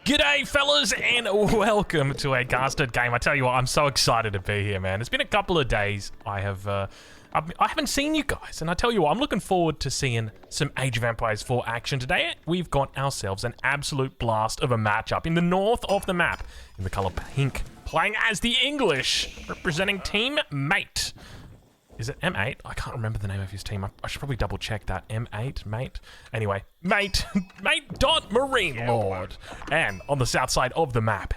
G'day fellas and welcome to a casted game. I tell you what, I'm so excited to be here, man. It's been a couple of days. I haven't seen you guys, and I tell you what, I'm looking forward to seeing some Age of Empires 4 action today. We've got ourselves an absolute blast of a matchup in the north of the map, in the color pink, playing as the English, representing Team Mate. Is it M8? I can't remember the name of his team. I should probably double check that. M8, mate. Anyway, mate dot Marine Lord. And on the south side of the map,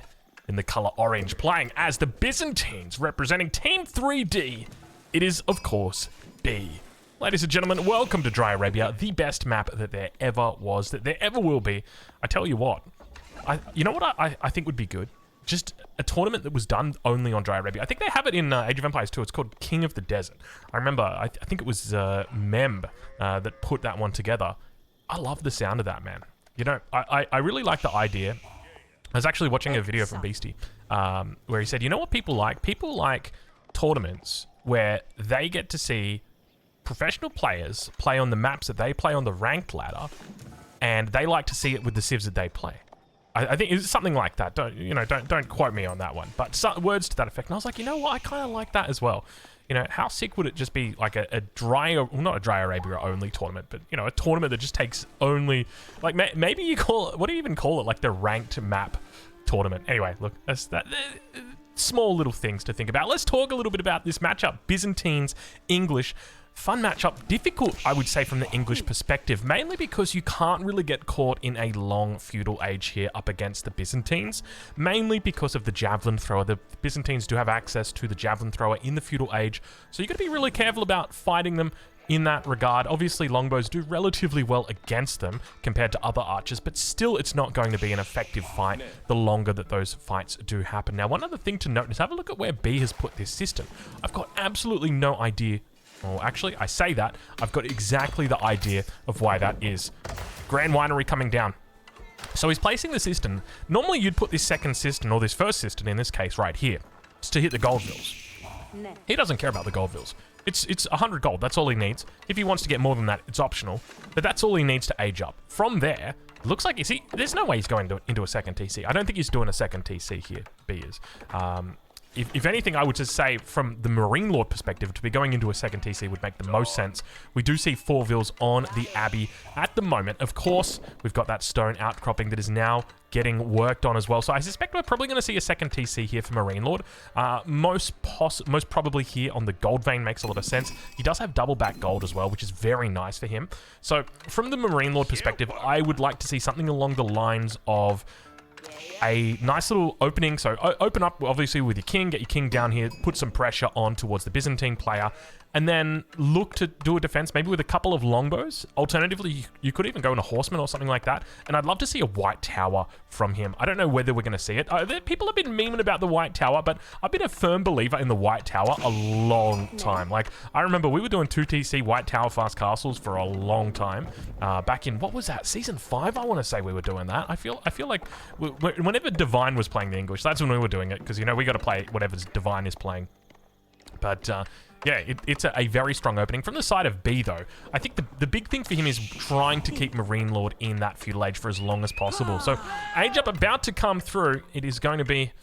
in the color orange, playing as the Byzantines, representing Team 3D, it is, of course, B. Ladies and gentlemen, welcome to Dry Arabia, the best map that there ever was, that there ever will be. I tell you what, you know what I think would be good? Just a tournament that was done only on Dry Arabia. I think they have it in Age of Empires 2. It's called King of the Desert. I remember, I think it was Mem that put that one together. I love the sound of that, man. You know, I really like the idea. I was actually watching a video from Beastie where he said, you know what people like? People like tournaments where they get to see professional players play on the maps that they play on the ranked ladder, and they like to see it with the civs that they play. I think it's something like that. Don't quote me on that one, but words to that effect. And I was like, you know what? I kind of like that as well. You know, how sick would it just be like a dry, well, not a Dry Arabia only tournament, but you know, a tournament that just takes only, like maybe you call it, what do you even call it? Like the ranked map tournament. Anyway, look, that's that. Small little things to think about. Let's talk a little bit about this matchup. Byzantines, English. Fun matchup, difficult, I would say, from the English perspective, mainly because you can't really get caught in a long feudal age here up against the Byzantines, mainly because of the javelin thrower. The Byzantines do have access to the javelin thrower in the feudal age, so you got to be really careful about fighting them in that regard. Obviously, longbows do relatively well against them compared to other archers, but still it's not going to be an effective fight the longer that those fights do happen. Now, one other thing to note is have a look at where B has put this system. I've got absolutely no idea. Well, actually, I say that. I've got exactly the idea of why that is. Grand Winery coming down. So he's placing the cistern. Normally, you'd put this second cistern, or this first cistern in this case, right here, just to hit the gold vills. He doesn't care about the gold vills. It's 100 gold. That's all he needs. If he wants to get more than that, it's optional. But that's all he needs to age up. From there, looks like, there's no way he's going into a second TC. I don't think he's doing a second TC here, B is. If anything, I would just say from the Marine Lord perspective, to be going into a second TC would make the most sense. We do see 4 vills on the Abbey at the moment. Of course, we've got that stone outcropping that is now getting worked on as well. So I suspect we're probably going to see a second TC here for Marine Lord. Most probably here on the gold vein makes a lot of sense. He does have double back gold as well, which is very nice for him. So from the Marine Lord perspective, I would like to see something along the lines of a nice little opening. So open up obviously with your king, get your king down here, put some pressure on towards the Byzantine player, and then look to do a defense maybe with a couple of longbows. Alternatively, you could even go in a horseman or something like that. And I'd love to see a white tower from him. I don't know whether we're going to see it. People have been memeing about the white tower, but I've been a firm believer in the white tower a long time. Like, I remember we were doing 2TC white tower fast castles for a long time. Back in, what was that, season 5? I want to say we were doing that. I feel like whenever Divine was playing the English, that's when we were doing it, because, you know, we got to play whatever Divine is playing. But yeah, it's a very strong opening. From the side of B, though, I think the big thing for him is trying to keep Marine Lord in that feudal age for as long as possible. So, age up about to come through. It is going to be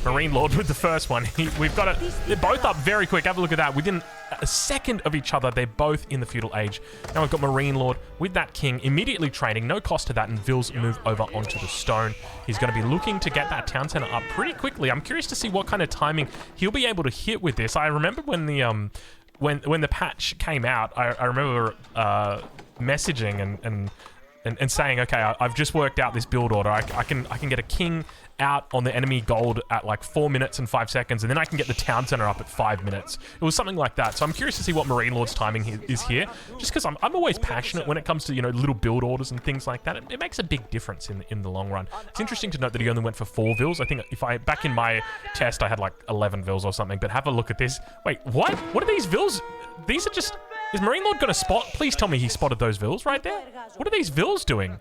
Marine Lord with the first one. We've got it. They're both up very quick. Have a look at that. Within a second of each other, they're both in the feudal age. Now we've got Marine Lord with that king immediately training. No cost to that, and Vils move over onto the stone. He's going to be looking to get that town center up pretty quickly. I'm curious to see what kind of timing he'll be able to hit with this. I remember when the when the patch came out, I remember messaging and saying, okay, I've just worked out this build order. I can get a king out on the enemy gold at like 4 minutes and 5 seconds, and then I can get the town center up at 5 minutes. It was something like that. So I'm curious to see what Marine Lord's timing is here, just because I'm always passionate when it comes to, you know, little build orders and things like that. It makes a big difference in the long run. It's interesting to note that he only went for 4 vills. I think back in my test, I had like 11 vills or something, but have a look at this. Wait, what? What are these vills? These are just... Is Marine Lord going to spot? Please tell me he spotted those vills right there. What are these vills doing?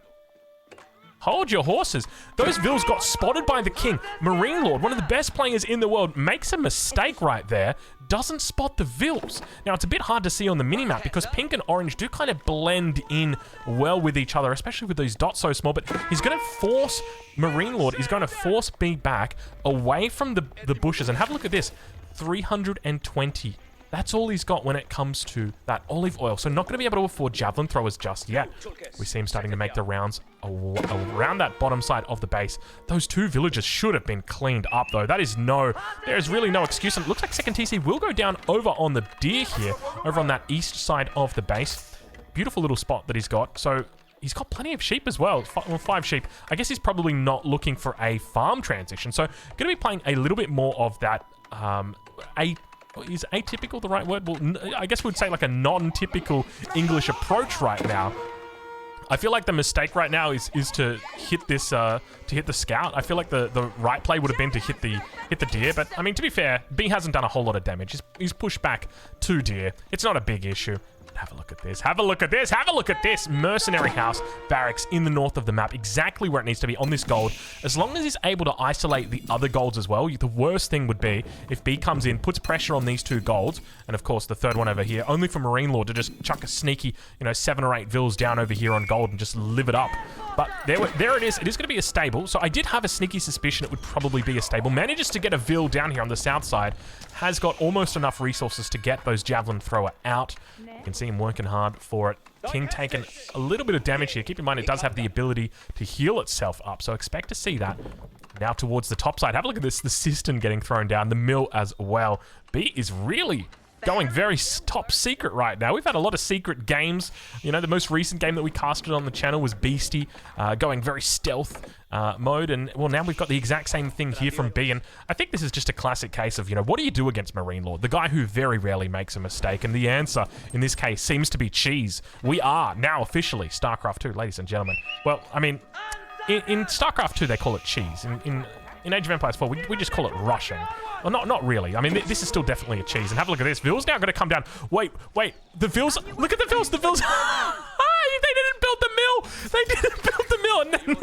Hold your horses. Those vills got spotted by the king. Marine Lord, one of the best players in the world, makes a mistake right there. doesn't spot the Vils. Now, it's a bit hard to see on the minimap because pink and orange do kind of blend in well with each other, especially with these dots so small, but he's going to force Marine Lord, he's going to force B back away from the bushes. And have a look at this, 320. That's all he's got when it comes to that olive oil. So not going to be able to afford javelin throwers just yet. We see him starting to make the rounds around that bottom side of the base. Those two villages should have been cleaned up, though. That is there is really no excuse. And it looks like second TC will go down over on the deer here, over on that east side of the base. Beautiful little spot that he's got. So he's got plenty of sheep as well. 5 sheep. I guess he's probably not looking for a farm transition. So going to be playing a little bit more of that, is atypical the right word? Well, I guess we'd say like a non-typical English approach right now. I feel like the mistake right now is to hit this to hit the scout. I feel like the right play would have been to hit the deer, but I mean, to be fair, B hasn't done a whole lot of damage. He's pushed back 2 deer. It's not a big issue. Have a look at this. Have a look at this. Have a look at this. Mercenary house barracks in the north of the map. Exactly where it needs to be on this gold. As long as he's able to isolate the other golds as well. The worst thing would be if B comes in, puts pressure on these 2 golds, and of course the third one over here, only for Marine Lord to just chuck a sneaky, 7 or 8 Vils down over here on gold and just live it up. But there it is. It is going to be a stable. So I did have a sneaky suspicion it would probably be a stable. Manages to get a Vil down here on the south side. Has got almost enough resources to get those javelin thrower out. You can see him working hard for it. King taking a little bit of damage here. Keep in mind it does have the ability to heal itself up. So expect to see that. Now towards the top side. Have a look at this. The cistern getting thrown down. The mill as well. B is really going very top secret right now. We've had a lot of secret games. The most recent game that we casted on the channel was Beastie, going very stealth mode. And, well, now we've got the exact same thing here from B. And I think this is just a classic case of, what do you do against Marine Lord? The guy who very rarely makes a mistake. And the answer, in this case, seems to be cheese. We are now officially StarCraft 2, ladies and gentlemen. Well, I mean, in StarCraft 2, they call it cheese. In Age of Empires 4, we just call it Russian. Well, not really. I mean, this is still definitely a cheese. And have a look at this. Vil's now going to come down. Wait. The Vils. Look at the Vils. The Vils. They didn't build the mill. They didn't build the mill. And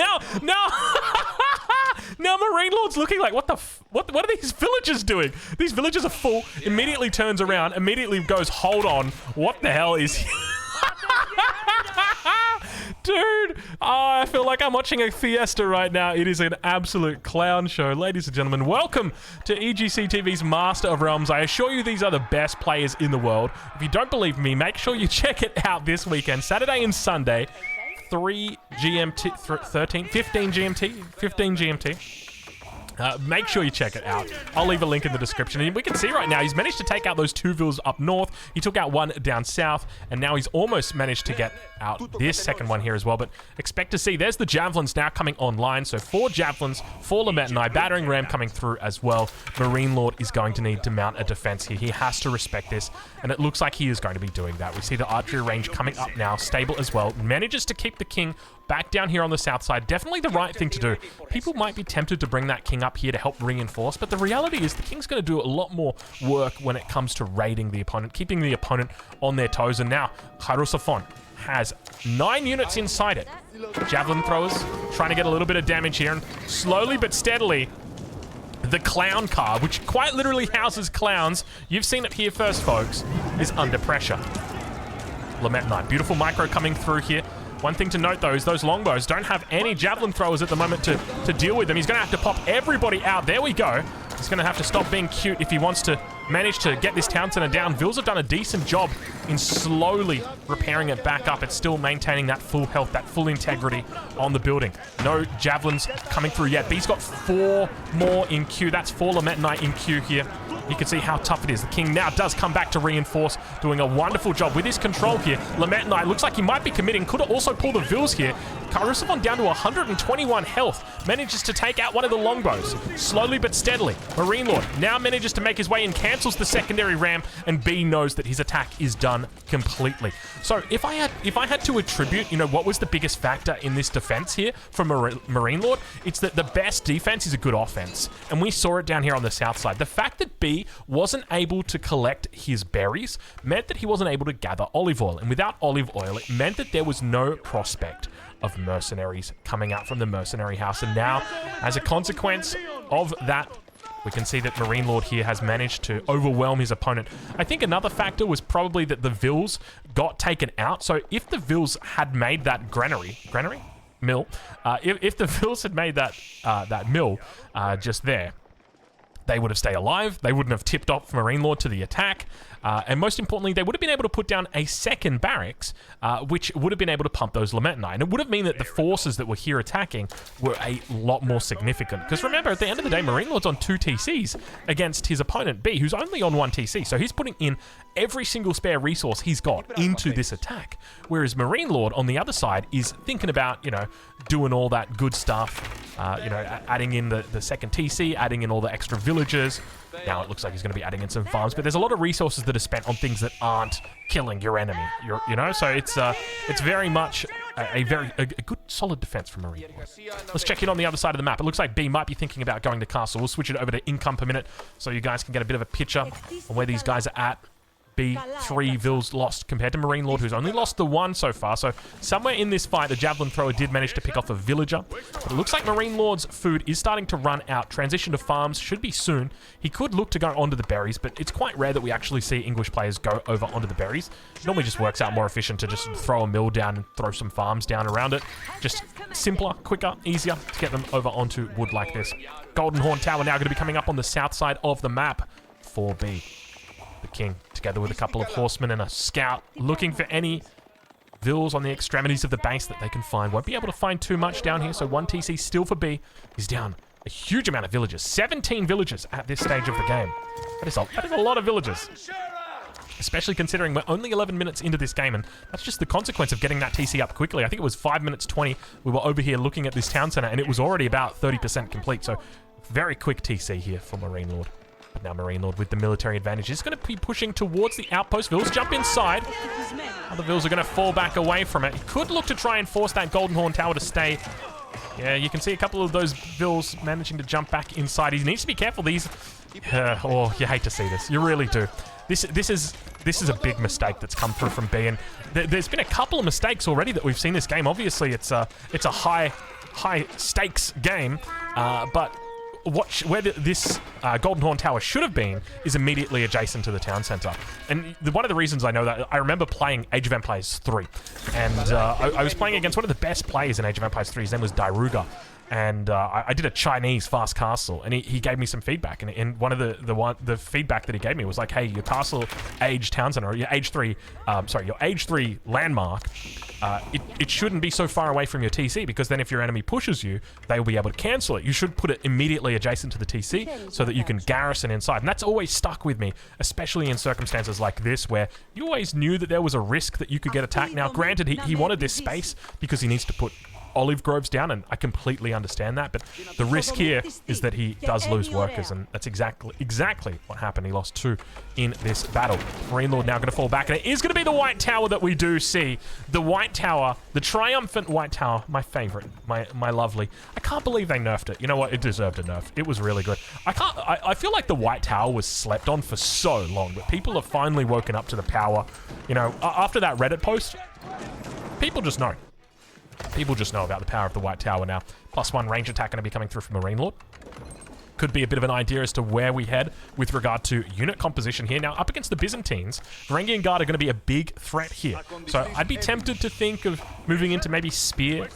now Marine Lord's looking like, what are these villagers doing? These villagers are full. Immediately turns around. Immediately goes, hold on. What the hell is... Dude, I feel like I'm watching a fiesta right now. It is an absolute clown show. Ladies and gentlemen, welcome to EGC TV's Master of Realms. I assure you these are the best players in the world. If you don't believe me, make sure you check it out this weekend, Saturday and Sunday, 3 GMT, 15 GMT. Make sure you check it out. I'll leave a link in the description. And we can see right now, he's managed to take out those 2 Vils up north. He took out 1 down south, and now he's almost managed to get out this second one here as well. But expect to see, there's the Javelins now coming online. So 4 Javelins, 4 Lametanai, Battering Ram coming through as well. Marine Lord is going to need to mount a defense here. He has to respect this, and it looks like he is going to be doing that. We see the archery range coming up now, stable as well. Manages to keep the king back down here on the south side. Definitely the right thing to do. People might be tempted to bring that king up here to help reinforce, but the reality is the king's going to do a lot more work when it comes to raiding the opponent, keeping the opponent on their toes. And now Khairosafon has 9 units inside it. Javelin throwers trying to get a little bit of damage here, and slowly but steadily the clown car, which quite literally houses clowns, you've seen it here first folks, is under pressure. Lametanai, beautiful micro coming through here. One thing to note, though, is those longbows don't have any javelin throwers at the moment to deal with them. He's going to have to pop everybody out. There we go. He's going to have to stop being cute if he wants to manage to get this town center down. Vils have done a decent job in slowly repairing it back up. It's still maintaining that full health, that full integrity on the building. No javelins coming through yet. B's got 4 more in queue. That's 4 Lametanai in queue here. You can see how tough it is. The king now does come back to reinforce, doing a wonderful job with his control here. Lametanai looks like he might be committing. Could also pull the Vils here. Khairosafon down to 121 health. Manages to take out one of the longbows. Slowly but steadily. Marine Lord now manages to make his way in, cancels the secondary ram, and B knows that his attack is done completely. So if I had to attribute, what was the biggest factor in this defense here for Marine Lord, it's that the best defense is a good offense. And we saw it down here on the south side. The fact that B wasn't able to collect his berries meant that he wasn't able to gather olive oil. And without olive oil, it meant that there was no prospect of mercenaries coming out from the mercenary house. And now, as a consequence of that We can see that Marine Lord here has managed to overwhelm his opponent. I think another factor was probably that the Vils got taken out. So if the Vils had made that mill, if the Vils had made that mill just there, they would have stayed alive. They wouldn't have tipped off Marine Lord to the attack. And most importantly, they would have been able to put down a second barracks, which would have been able to pump those Lamentinite. And it would have meant that the forces that were here attacking were a lot more significant. Because remember, at the end of the day, Marine Lord's on 2 TCs against his opponent B, who's only on 1 TC. So he's putting in every single spare resource he's got into this attack. Whereas Marine Lord, on the other side, is thinking about, you know, doing all that good stuff, you know, adding in the second TC, adding in all the extra villagers. Now it looks like he's going to be adding in some farms, but there's a lot of resources that are spent on things that aren't killing your enemy. You know, so it's very much a good solid defense from Marine Lord. Let's check in on the other side of the map. It looks like B might be thinking about going to castle. We'll switch it over to income per minute so you guys can get a bit of a picture on where these guys are at. B, 3 Vils lost compared to Marine Lord, who's only lost the 1 so far. So somewhere in this fight, the Javelin Thrower did manage to pick off a villager. But it looks like Marine Lord's food is starting to run out. Transition to farms should be soon. He could look to go onto the berries, but it's quite rare that we actually see English players go over onto the berries. It normally just works out more efficient to just throw a mill down and throw some farms down around it. Just simpler, quicker, easier to get them over onto wood like this. Golden Horn Tower now going to be coming up on the south side of the map for B. The King, together with a couple of horsemen and a scout, looking for any Vils on the extremities of the base that they can find. Won't be able to find too much down here, so 1 TC still for B. He's down a huge amount of villagers. 17 villagers at this stage of the game. That is a lot of villagers. Especially considering we're only 11 minutes into this game, and that's just the consequence of getting that TC up quickly. I think it was 5 minutes 20. We were over here looking at this town center, and it was already about 30% complete, so very quick TC here for Marine Lord. But now Marine Lord with the military advantage is going to be pushing towards the outpost. Vils jump inside. Other Vils are going to fall back away from it. He could look to try and force that Golden Horn Tower to stay. Yeah, you can see a couple of those Vils managing to jump back inside. He needs to be careful. These... oh, you hate to see this. You really do. This is a big mistake that's come through from B, and there's been a couple of mistakes already that we've seen this game. Obviously, it's a high stakes game, but where this Golden Horn Tower should have been is immediately adjacent to the town center. And one of the reasons I know that, I remember playing Age of Empires 3, and I was playing against one of the best players in Age of Empires 3. His name was Dairuga. And I did a Chinese fast castle, and he gave me some feedback. And one of the feedback that he gave me was like, "Hey, your castle age town center, or your age 3 landmark, it shouldn't be so far away from your TC, because then if your enemy pushes you, they will be able to cancel it. You should put it immediately adjacent to the TC so that you can garrison inside." And that's always stuck with me, especially in circumstances like this, where you always knew that there was a risk that you could get attacked. Now, granted, he wanted this space because he needs to put olive groves down, and I completely understand that, but the risk here is that he does lose workers, and that's exactly what happened. He lost 2 in this battle. Marine Lord now going to fall back, and it is going to be the White Tower that we do see. The White Tower, the triumphant White Tower, my favorite, my lovely. I can't believe they nerfed it. You know what? It deserved a nerf. It was really good. I feel like the White Tower was slept on for so long, but people have finally woken up to the power. You know, after that Reddit post, people just know. People just know about the power of the White Tower now. +1 range attack going to be coming through from Marine Lord. Could be a bit of an idea as to where we head with regard to unit composition here. Now, up against the Byzantines, Varangian Guard are going to be a big threat here. So I'd be tempted to think of moving into maybe Spear.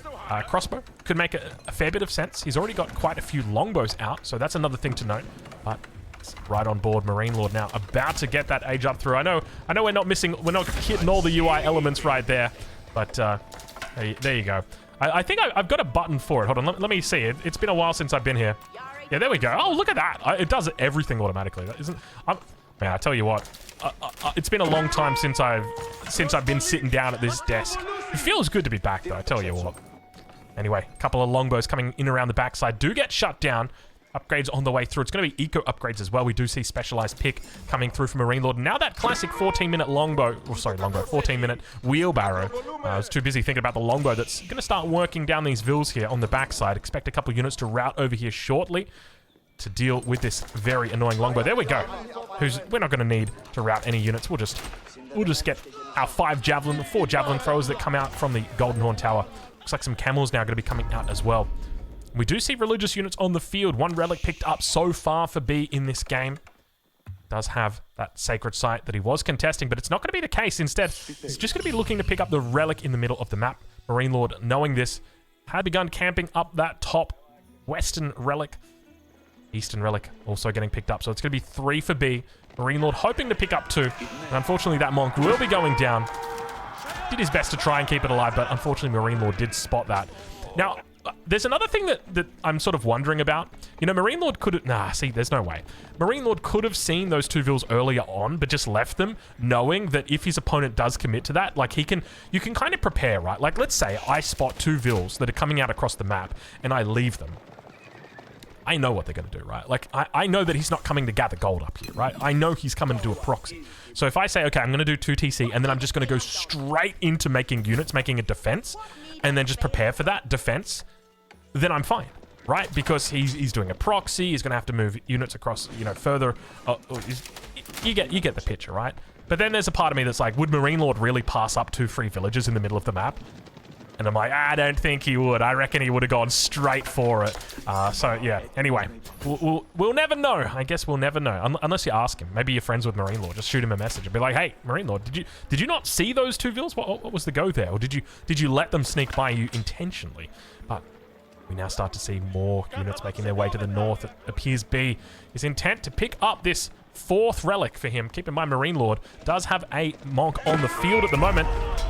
Crossbow could make a fair bit of sense. He's already got quite a few longbows out, so that's another thing to note. But it's right on board. Marine Lord now about to get that age up through. I know we're not hitting all the UI elements right there, but there you go. I think I've got a button for it. Hold on, let me see. It's been a while since I've been here. Yeah, there we go. Oh, look at that. It does everything automatically. That isn't... man, I tell you what. It's been a long time since I've been sitting down at this desk. It feels good to be back, though, I tell you what. Anyway, a couple of longbows coming in around the backside do get shut down. Upgrades on the way through. It's going to be eco upgrades as well. We do see specialized pick coming through from Marine Lord. Now that classic 14-minute 14-minute wheelbarrow. I was too busy thinking about the longbow that's going to start working down these Vils here on the backside. Expect a couple units to route over here shortly to deal with this very annoying longbow. There we go. We're not going to need to route any units. We'll just get our 4 javelin throwers that come out from the Golden Horn Tower. Looks like some camels now are going to be coming out as well. We do see religious units on the field. One relic picked up so far for B in this game. Does have that sacred site that he was contesting, but it's not going to be the case. Instead, he's just going to be looking to pick up the relic in the middle of the map. Marine Lord, knowing this, had begun camping up that top western relic. Eastern relic also getting picked up, so it's going to be 3 for B. Marine Lord hoping to pick up 2. And unfortunately, that Monk will be going down. Did his best to try and keep it alive, but unfortunately, Marine Lord did spot that. Now, there's another thing that I'm sort of wondering about. You know, Marine Lord could have... Nah, see, there's no way. Marine Lord could have seen those 2 vills earlier on, but just left them, knowing that if his opponent does commit to that, like, you can kind of prepare, right? Like, let's say I spot 2 vills that are coming out across the map, and I leave them. I know what they're going to do, right? Like, I know that he's not coming to gather gold up here, right? I know he's coming to do a proxy. So if I say, okay, I'm going to do 2 TC, and then I'm just going to go straight into making units, making a defense, and then just prepare for that defense, then I'm fine, right? Because he's doing a proxy, he's going to have to move units across, you know, further. You get the picture, right? But then there's a part of me that's like, would Marine Lord really pass up 2 free villages in the middle of the map? And I'm like, I don't think he would. I reckon he would have gone straight for it. So, yeah. Anyway, we'll never know. I guess we'll never know. Unless you ask him. Maybe you're friends with Marine Lord. Just shoot him a message and be like, hey, Marine Lord, did you not see those 2 vills? What was the go there? Or did you let them sneak by you intentionally? But we now start to see more units making their way to the north. It appears B is intent to pick up this 4th relic for him. Keep in mind, Marine Lord does have a Monk on the field at the moment.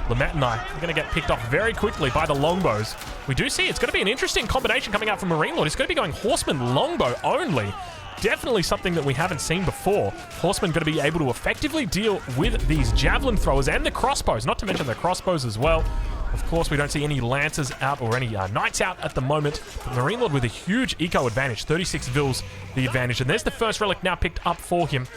Lamette and I are going to get picked off very quickly by the longbows. We do see it's going to be an interesting combination coming out from Marine Lord. He's going to be going Horseman longbow only. Definitely something that we haven't seen before. Horseman going to be able to effectively deal with these javelin throwers and the crossbows, not to mention the crossbows as well. Of course, we don't see any lancers out or any knights out at the moment. But Marine Lord with a huge eco advantage, 36 vills the advantage. And there's the first relic now picked up for him.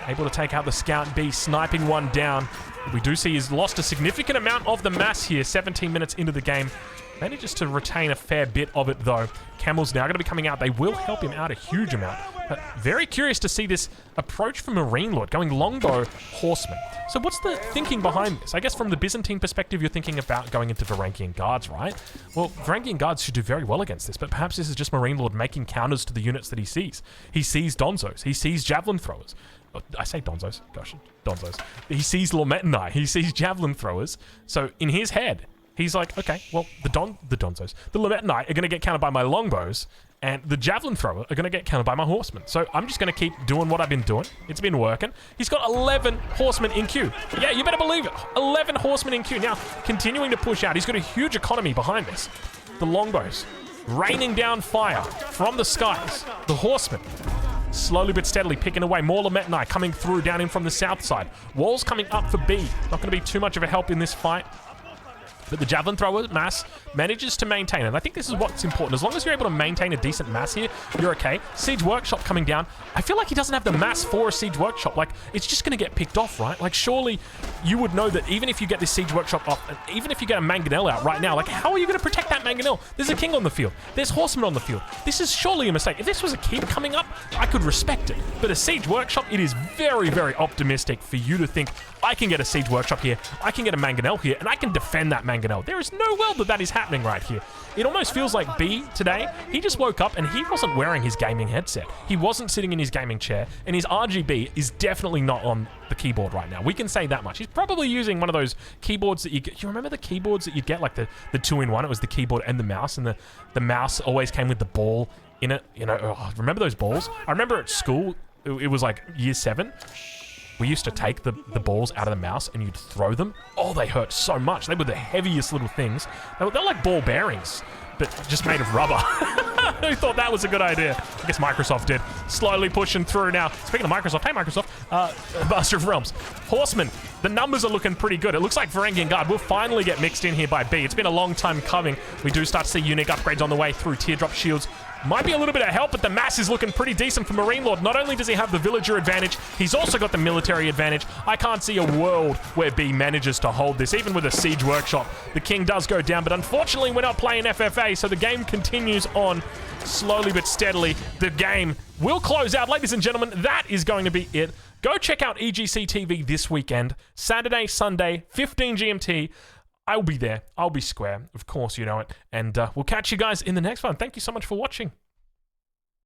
Able to take out the Scout B, sniping one down. We do see he's lost a significant amount of the mass here, 17 minutes into the game. Manages to retain a fair bit of it, though. Camels now going to be coming out. They will help him out a huge amount. But very curious to see this approach from Marine Lord, going longbow, horseman. So what's the thinking behind this? I guess from the Byzantine perspective, you're thinking about going into Varangian Guards, right? Well, Varangian Guards should do very well against this, but perhaps this is just Marine Lord making counters to the units that he sees. He sees Donzos. He sees Javelin Throwers. I say Donzos. Gosh, Donzos. He sees Lometanai. He sees Javelin Throwers. So in his head, he's like, okay, well, the Donzos, the Lometanai are going to get countered by my longbows, and the Javelin Thrower are going to get countered by my horsemen. So I'm just going to keep doing what I've been doing. It's been working. He's got 11 horsemen in queue. Yeah, you better believe it. 11 horsemen in queue. Now, continuing to push out. He's got a huge economy behind this. The longbows raining down fire from the skies. The horsemen slowly but steadily picking away. More Lometanai coming through down in from the south side. Walls coming up for B. Not going to be too much of a help in this fight. But the Javelin Thrower mass manages to maintain. And I think this is what's important. As long as you're able to maintain a decent mass here, you're okay. Siege Workshop coming down. I feel like he doesn't have the mass for a Siege Workshop. Like, it's just going to get picked off, right? Like, surely you would know that even if you get this Siege Workshop off, and even if you get a Mangonel out right now, like, how are you going to protect that Mangonel? There's a king on the field. There's horsemen on the field. This is surely a mistake. If this was a keep coming up, I could respect it. But a Siege Workshop, it is very, very optimistic for you to think, I can get a Siege Workshop here, I can get a Mangonel here, and I can defend that Mangonel. There is no world that is happening right here. It almost feels like B today, he just woke up and he wasn't wearing his gaming headset. He wasn't sitting in his gaming chair, and his RGB is definitely not on the keyboard right now. We can say that much. He's probably using one of those keyboards that you get. You remember the keyboards that you'd get, like the 2-in-1? It was the keyboard and the mouse, and the mouse always came with the ball in it. You know, remember those balls? I remember at school, it was like year 7. We used to take the balls out of the mouse and you'd throw them. Oh, they hurt so much. They were the heaviest little things. They're like ball bearings, but just made of rubber. Who thought that was a good idea? I guess Microsoft did. Slowly pushing through now. Speaking of Microsoft, hey Microsoft, Master of Realms. Horsemen, the numbers are looking pretty good. It looks like Varangian Guard will finally get mixed in here by B. It's been a long time coming. We do start to see unique upgrades on the way through. Teardrop shields might be a little bit of help, but the mass is looking pretty decent for Marine Lord. Not only does he have the villager advantage, he's also got the military advantage. I can't see a world where B manages to hold this, even with a Siege Workshop. The king does go down, but unfortunately we're not playing FFA, so the game continues on slowly but steadily. The game will close out. Ladies and gentlemen, that is going to be it. Go check out EGC TV this weekend, Saturday, Sunday, 15 GMT. I'll be there. I'll be square. Of course, you know it. And we'll catch you guys in the next one. Thank you so much for watching.